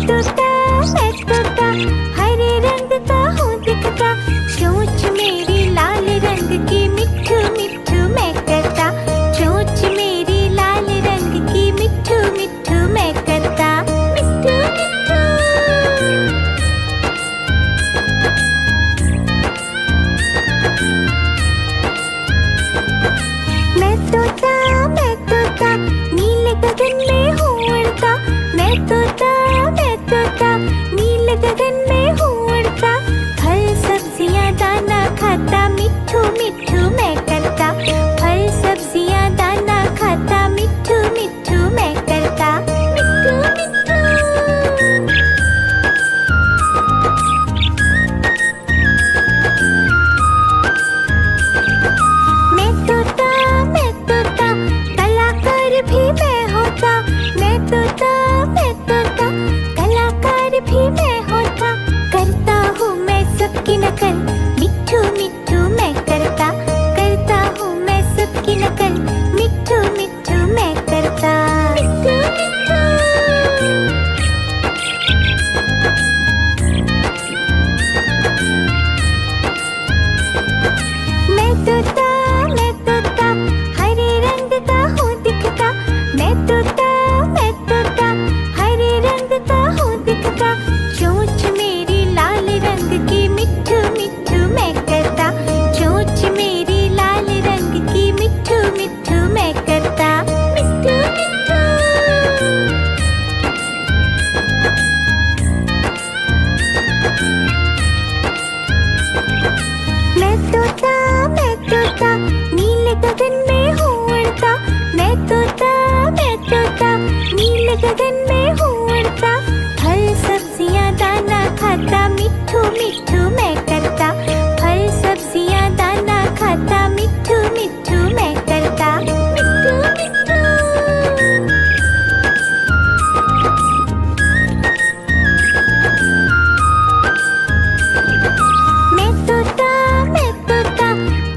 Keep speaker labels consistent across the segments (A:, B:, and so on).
A: मैं तोता हरे रंग का हूँ दिखता, चोंच मेरी लाल रंग की मिट्ठू मिट्ठू मैं करता, चोंच मेरी लाल रंग की मिट्ठू मिट्ठू मैं करता, मिट्ठू मिट्ठू। मैं तोता नीले गगन में हूँ उड़ता, मैं तोता नीले गगन में हूँ उड़ता, फल सब्जियाँ दाना खाता, मिट्ठू मिट्ठू मैं करता, फल सब्जियाँ दाना खाता, मिट्ठू मिट्ठू मैं करता, मिट्ठू मिट्ठू। मैं तोता कलाकार भी मैं होता, मैं तोता कलाकार भी मैं होता, करता हूँ मैं सबकी नकल, मिट्ठू मिट्ठू मैं करता हूँ मैं सबकी नकल, मिट्ठू मिट्ठू मैं करता, मिट्ठू मिट्ठू। मैं तोता हरे रंग का हूँ दिखता, मैं तोता हरे रंग का हूँ दिखता, चोंच मेरी लाल रंग की मिट्ठू मिट्ठू मैं करता, चोंच मेरी लाल रंग की मिट्ठू मिट्ठू मैं करता, मिट्ठू मिट्ठू। मैं तोता नीले गगन में हूँ उड़ता, मैं तोता नीले गगन में हूँ उड़ता, फल सब्जियाँ दाना खाता, मिट्ठू मिट्ठू मैं करता, फल सब्जियाँ दाना खाता, मिट्ठू मिट्ठू मैं करता, मिट्ठू मिट्ठू। मैं तोता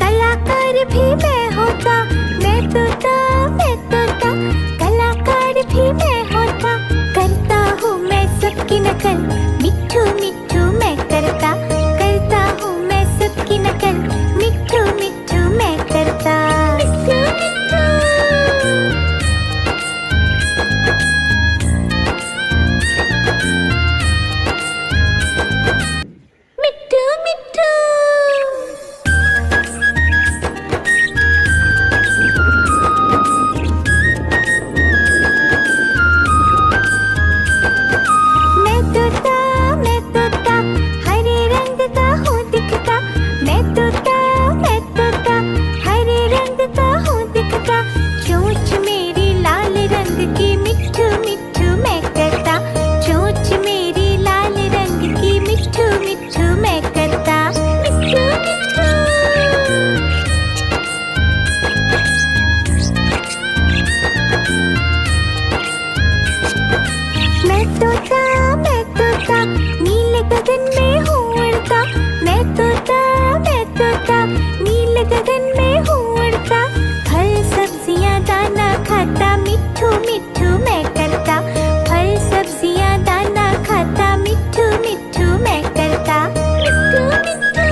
A: कलाकार भी मैं होता, मैं तोता कलाकार भी मैं होता, करता हूँ मैं सबकी नकल, मिट्ठू मिट्ठू मैं करता हूँ मैं सबकी नकल, मिट्ठू मिट्ठू मैं करता, मिट्ठू मिट्ठू। मिट्ठू मिट्ठू। मैं तोता हरे रंग का हूँ दिखता, मैं तोता हरे रंग का हूँ दिखता, चोंच मेरी लाल रंग की मिट्ठू मिट्ठू मैं करता, चोंच मेरी लाल रंग की मिट्ठू मिट्ठू मैं करता, मिट्ठू मिट्ठू। मैं तोता नीले गगन में हूँ उड़ता, मैं तोता नीले गगन में हूँ उड़ता, फल सब्जियाँ दाना खाता, मिट्ठू मिट्ठू मैं करता, फल सब्जियाँ दाना खाता, मिट्ठू मिट्ठू मैं करता, मिट्ठू मिट्ठू।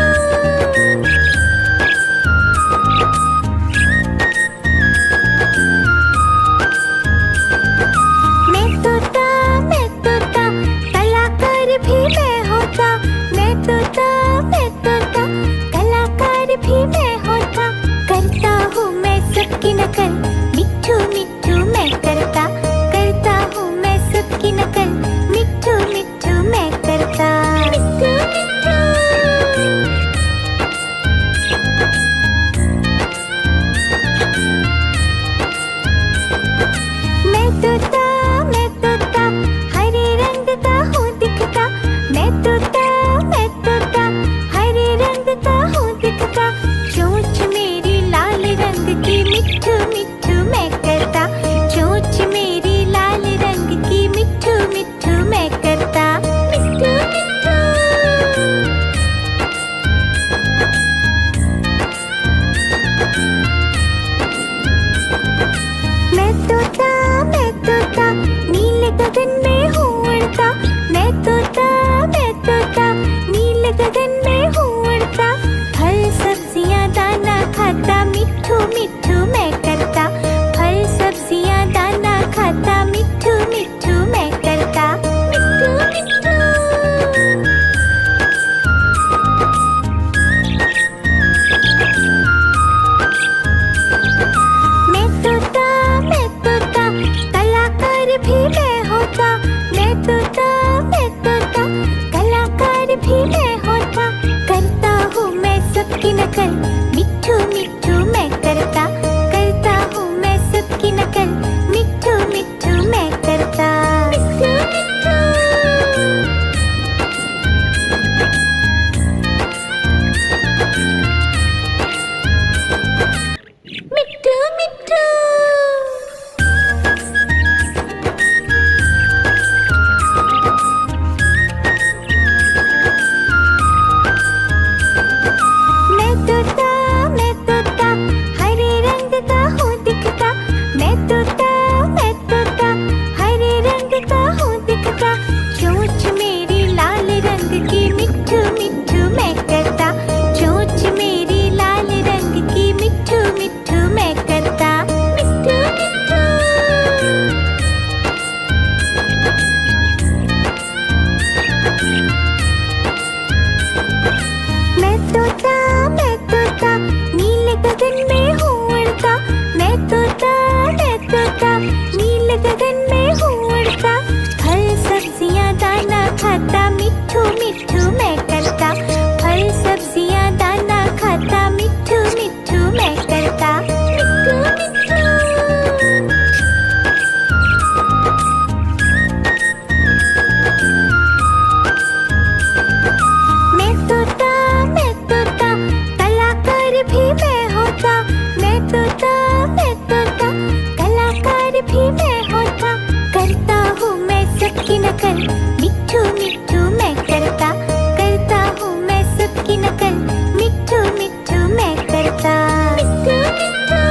A: मैं तोता भी मैं होता, मैं तोता, मैं तोता, कलाकार भी मैं होता। करता हूँ मैं सबकी नकल, मिट्ठू मिट्ठू मैं करता। करता हूँ मैं सबकी नकल, मिट्ठू मिट्ठू मैं करता। मिट्ठू मिट्ठू मिट्ठू मिट्ठू। मैं तोता, हरे रंग का हूँ दिखता। मैं तोता, हरे रंग का हूँ दिखता। चोंच मेरी लाल रंग की, मिट्ठू मिट्ठू मैं करता। चोंच मेरी लाल रंग की, मिट्ठू मिट्ठू मैं करता। मिट्ठू मिट्ठू। मैं तोता, नीले गगन में हूँ उड़ता। मैं तोता, नीले गगन में हूँ उड़ता। फल सब्जियाँ दाना खाता, मिट्ठू मिट्ठू मैं करता। फल सब्जियाँ दाना खाता, मिट्ठू मिट्ठू मैं करता। मिट्ठू मिट्ठू। मैं तोता, कलाकार भी मैं होता। मैं तोता, कलाकार भी मैं होता। करता हूँ मैं सबकी नकल, मिट्ठू मिट्ठू मैं करता। करता हूँ मैं सबकी नकल, मिट्ठू मिट्ठू मैं करता। मिट्ठू मिट्ठू।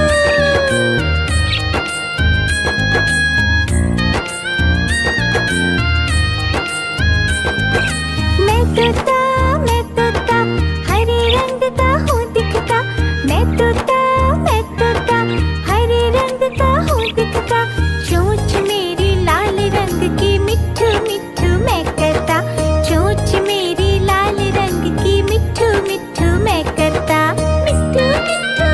A: मैं तोता, हरे रंग का हूँ दिखता। मैं तोता, हरे रंग का हूँ दिखता। चोंच मेरी लाल रंग की, मिट्ठू मिट्ठू मैं करता। चोंच मेरी लाल रंग की, मिट्ठू मिट्ठू मैं करता। मिट्ठू मिट्ठू।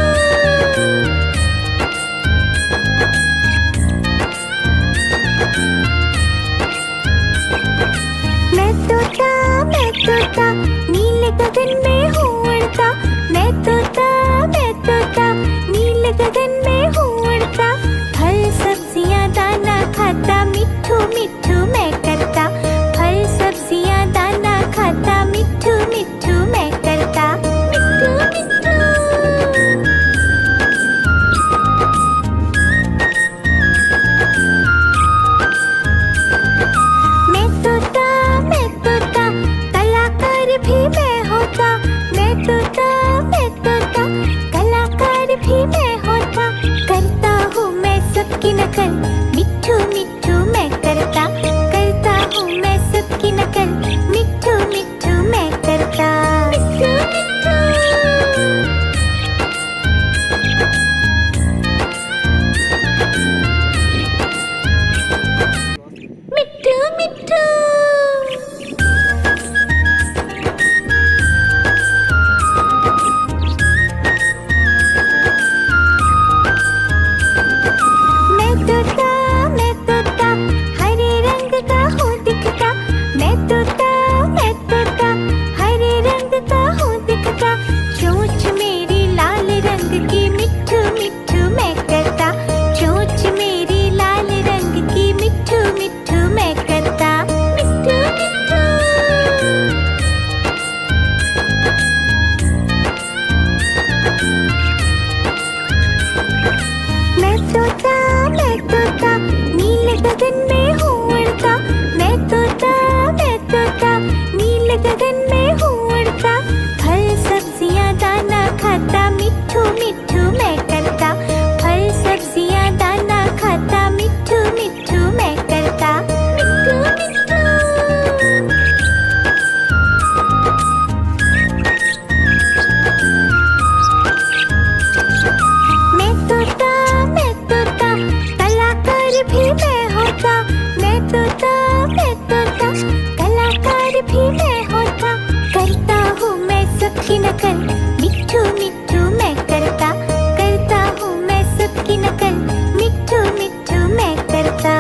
A: मैं तोता, नीले गगन में हूँ उड़ता। मैं तोता, नीले गगन में हूँ उड़ता। फल सब्जियाँ दाना खाता, मिट्ठू मिट्ठू मैं करता। फल सब्जियाँ दाना खाता, मिट्ठू मिट्ठू मैं करता। मिट्ठू मिट्ठू। मैं तोता, कलाकार भी मैं होता। मैं तोता, कलाकार भी मैं होता। करता हूँ मैं सबकी नकल, मिट्ठू मिट्ठू मैं करता। करता हूँ मैं सबकी नकल, मिट्ठू मिट्ठू मैं करता। मिट्ठू मिट्ठू। मिट्ठू मिट्ठू। मैं तोता, हरे रंग का हूँ दिखता। मैं तोता, हरे रंग का हूँ दिखता। चोंच मेरी लाल रंग की, मिट्ठू मिट्ठू मैं करता। चोंच मेरी लाल रंग की, मिट्ठू मिट्ठू मैं करता। मिट्ठू मिट्ठू। मैं तोता, नीले गगन में हूँ उड़ता। मैं तोता, नीले गगन में हूँ उड़ता। फल सब्जियाँ दाना खाता, मिट्ठू मिट्ठू मैं करता। फल सब्जियाँ दाना खाता, मिट्ठू मिट्ठू मैं करता। मिट्ठू मिट्ठू। मैं तोता, कलाकार भी मैं होता। मैं तोता, कलाकार भी मैं होता। करता हूँ मैं सबकी नकल, मिट्ठू मिट्ठू मैं करता। करता हूँ मैं सबकी नकल, मिट्ठू मिट्ठू मैं करता।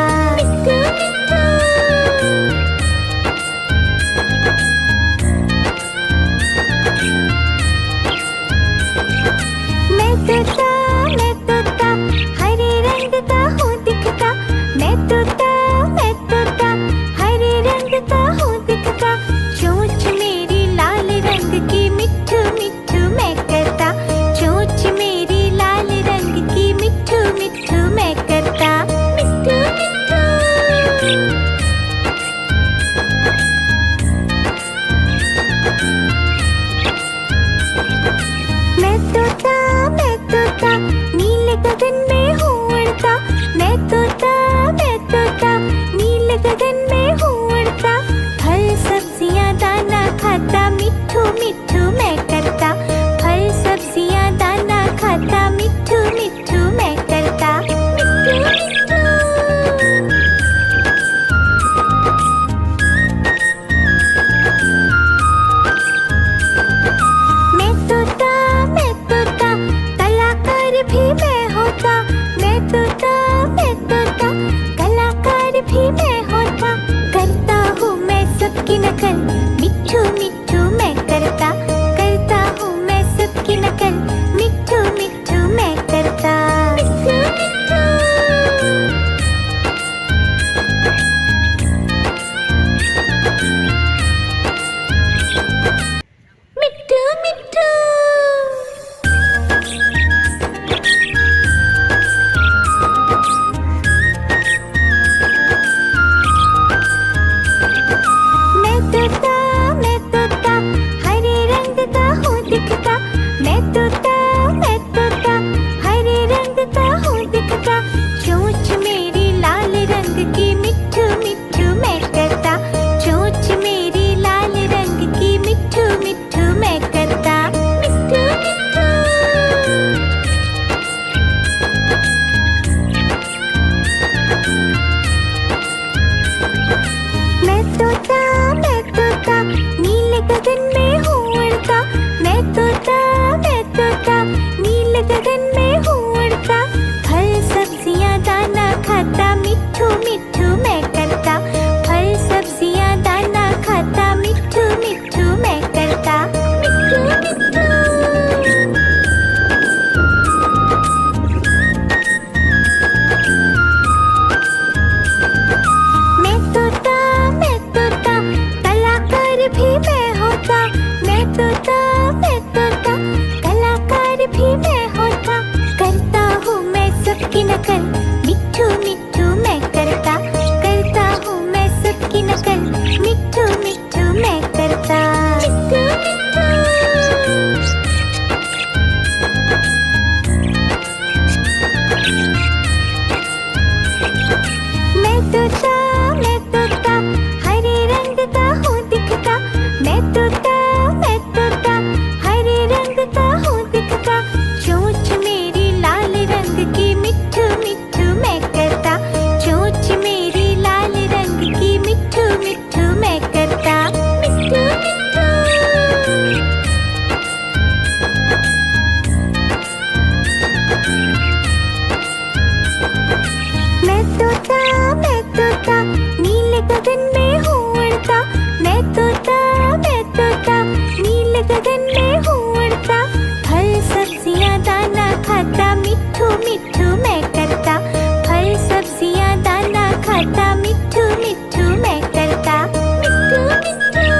A: तोता नीले गगन में हूँ उड़ता। मैं तोता नीले गगन में हूँ उड़ता। फल सब्जियाँ दाना खाता मिट्ठू मिट्ठू मैं करता। फल सब्जियाँ दाना खाता मिट्ठू मिट्ठू मैं करता। मिट्ठू मिट्ठू।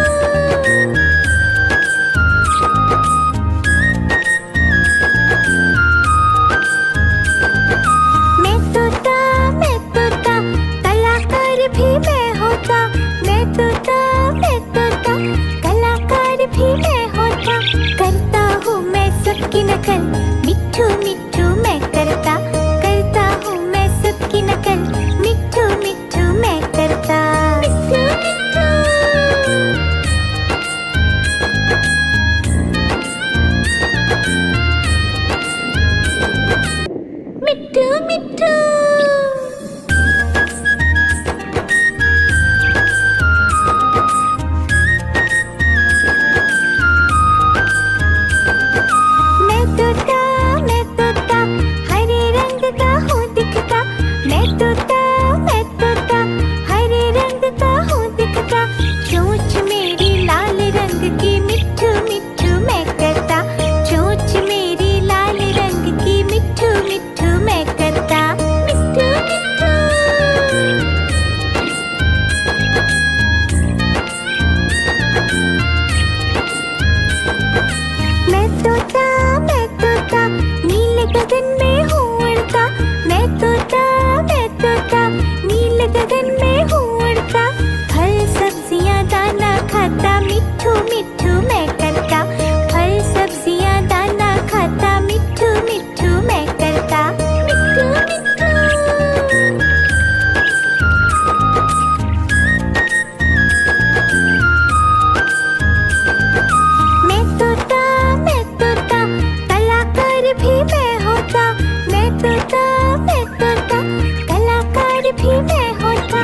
A: मैं तोता कलाकार भी मैं होता। मैं तोता कलाकार भी मैं होता। करता हूँ मैं सबकी नकल मिट्ठू मिट्ठू मैं करता। करता हूँ मैं सबकी नकल मिट्ठू मिट्ठू मैं करता। मिट्ठू मिट्ठू। मिट्ठू मिट्ठू। मैं तोता हरे रंग का हूँ दिखता। मैं तोता हरे रंग का हूँ दिखता। चोंच मेरी लाल रंग की मिट्ठू मिट्ठू मैं करता। चोंच मेरी लाल रंग की मिट्ठू मिट्ठू मैं करता। मिट्ठू मिट्ठू। मैं तोता नीले गगन में हूँ उड़ता। मैं तोता नीले गगन में हूँ उड़ता। फल सब्जियाँ दाना खाता मिट्ठू मिट्ठू मैं करता। फल सब्जियाँ दाना खाता मिट्ठू मिट्ठू मैं करता। मिट्ठू मिट्ठू। मैं तोता कलाकार भी मैं होता। मैं तोता कलाकार भी मैं होता।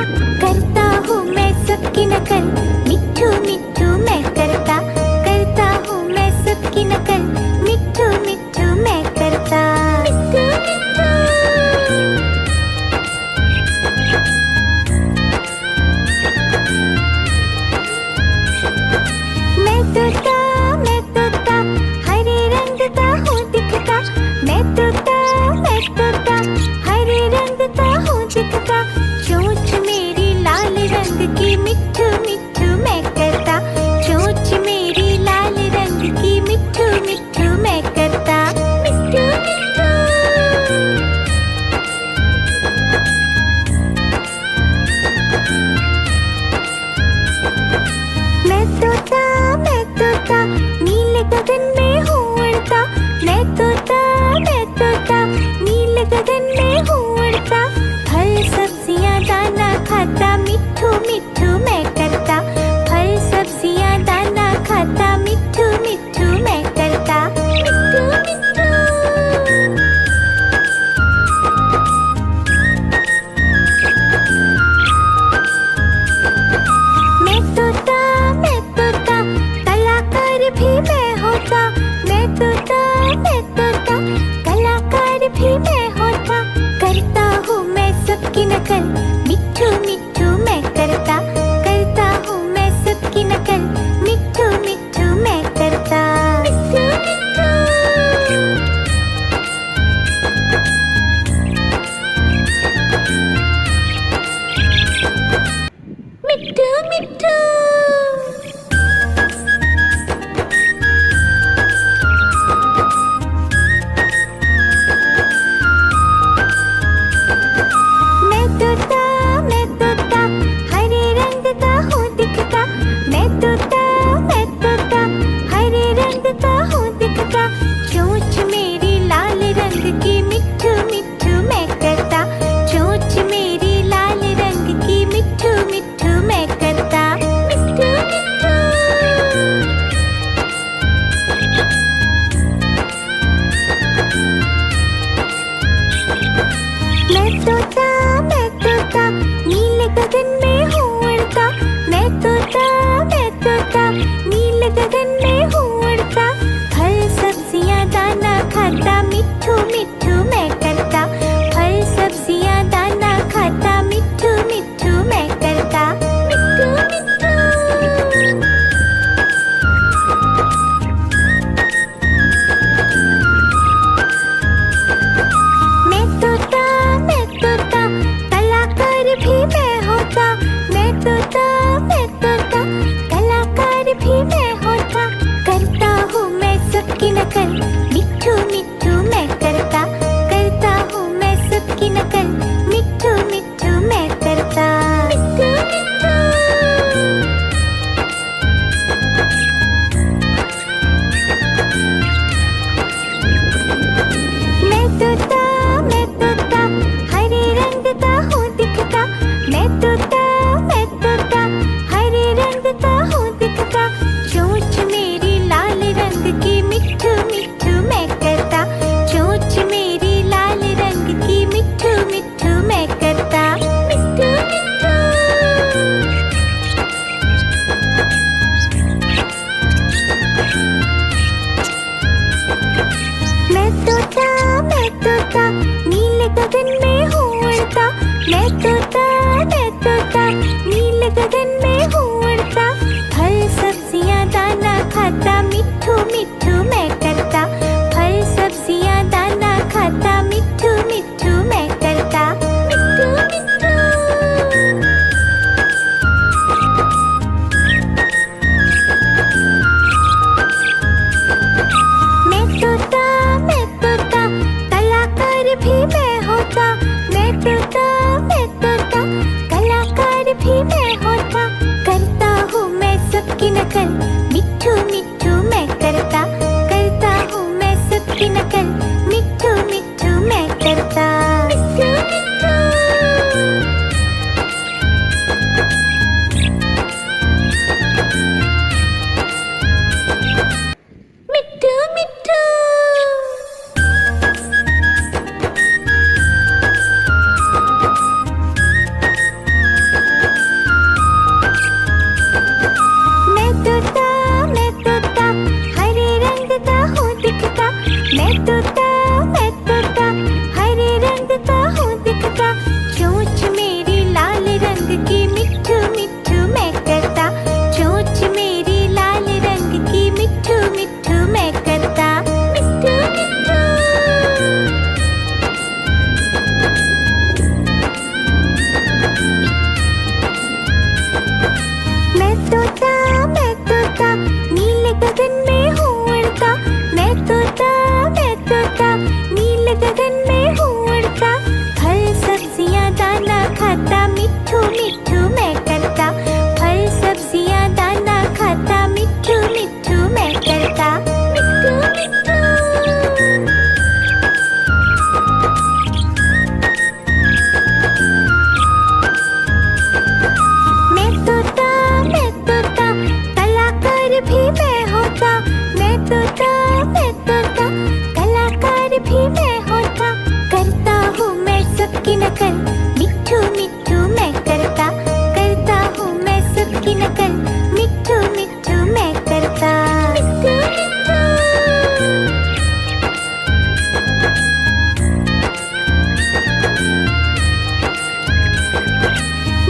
A: की नकल मिट्ठू मिट्ठू मैं करता। मिट्ठू मिट्ठू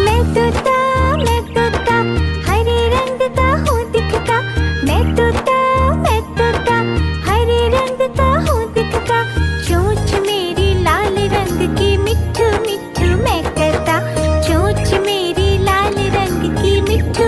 A: मैं तोता हरे रंग का हूँ दिखता। मैं तोता हरे रंग का हूँ दिखता। चोंच मेरी लाल रंग की मिट्ठू मिट्ठू मैं करता। चोंच मेरी लाल रंग की मिट्ठू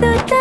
A: तोता